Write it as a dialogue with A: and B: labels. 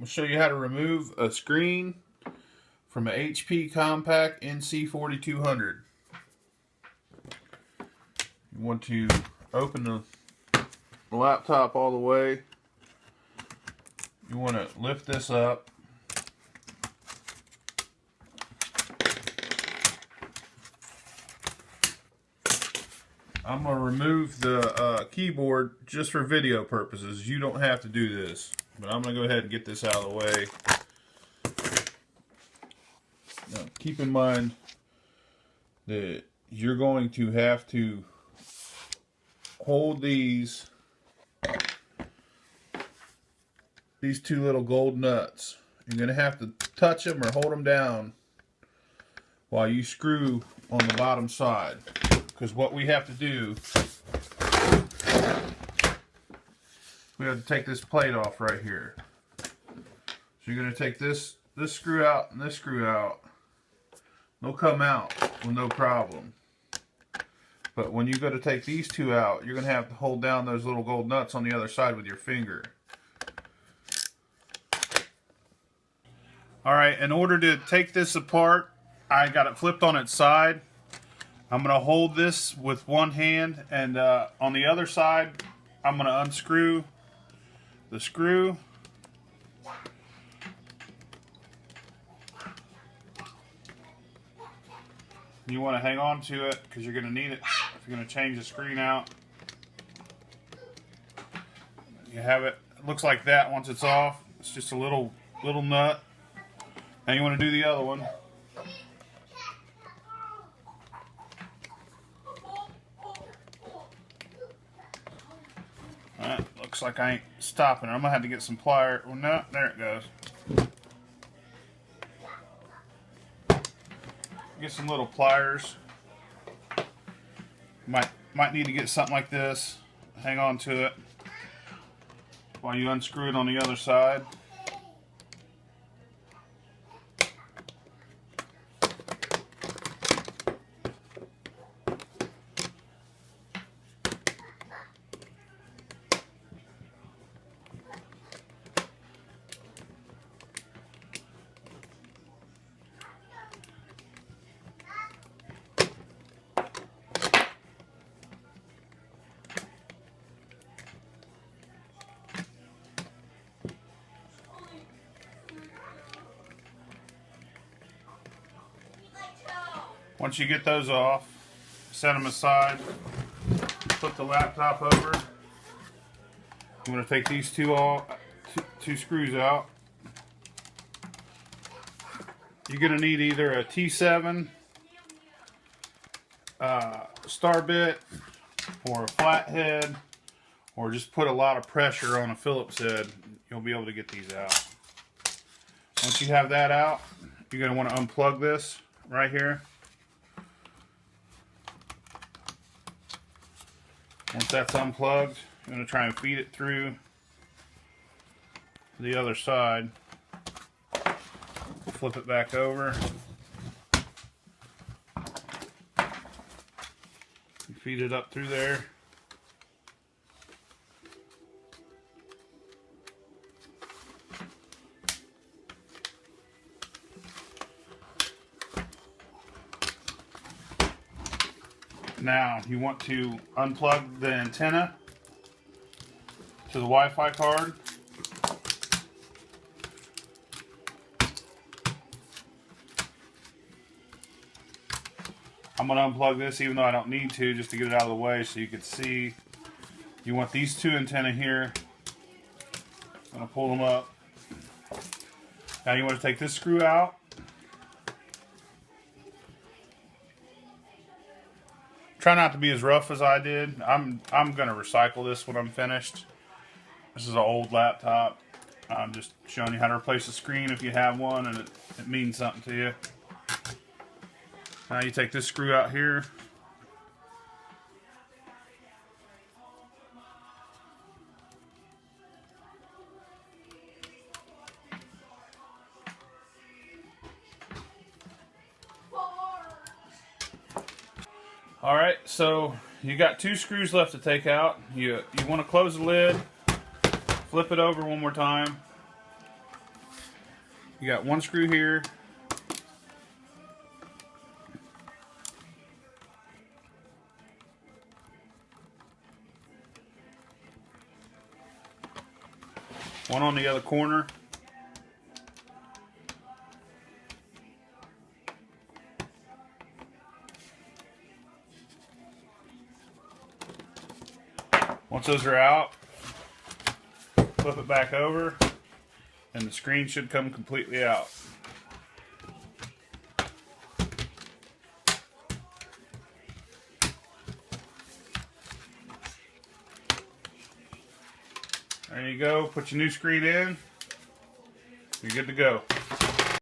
A: We'll show you how to remove a screen from an HP Compaq NC4200. You want to open the laptop all the way. You want to lift this up. I'm going to remove the keyboard just for video purposes. You don't have to do this, but I'm going to go ahead and get this out of the way. Now, keep in mind that you're going to have to hold these two little gold nuts. You're going to have to touch them or hold them down while you screw on the bottom side. Because what we have to do, we have to take this plate off right here. So you're going to take this screw out and this screw out. They'll come out with no problem. But when you go to take these two out, you're going to have to hold down those little gold nuts on the other side with your finger. Alright, in order to take this apart, I got it flipped on its side. I'm going to hold this with one hand, and on the other side, I'm going to unscrew the screw. You want to hang on to it because you're going to need it if you're going to change the screen out. You have it. It looks like that once it's off. It's just a little nut. Now you want to do the other one. Alright, looks like I ain't stopping it. I'm going to have to get some pliers. Well, no, there it goes. Get some little pliers. Might need to get something like this. Hang on to it while you unscrew it on the other side. Once you get those off, set them aside, put the laptop over. I'm going to take these two screws out. You're going to need either a T7 star bit or a flathead, or just put a lot of pressure on a Phillips head. You'll be able to get these out. Once you have that out, you're going to want to unplug this right here. Once that's unplugged, I'm going to try and feed it through the other side. Flip it back over. Feed it up through there. Now you want to unplug the antenna to the Wi-Fi card. I'm going to unplug this even though I don't need to, just to get it out of the way so you can see. You want these two antennae here. I'm going to pull them up. Now you want to take this screw out. Try not to be as rough as I did. I'm going to recycle this when I'm finished. This is an old laptop. I'm just showing you how to replace the screen if you have one and it means something to you. Now you take this screw out here. Alright, so you got two screws left to take out. You want to close the lid, flip it over one more time, You got one screw here. One on the other corner. Once those are out, flip it back over and the screen should come completely out. There you go. Put your new screen in. You're good to go.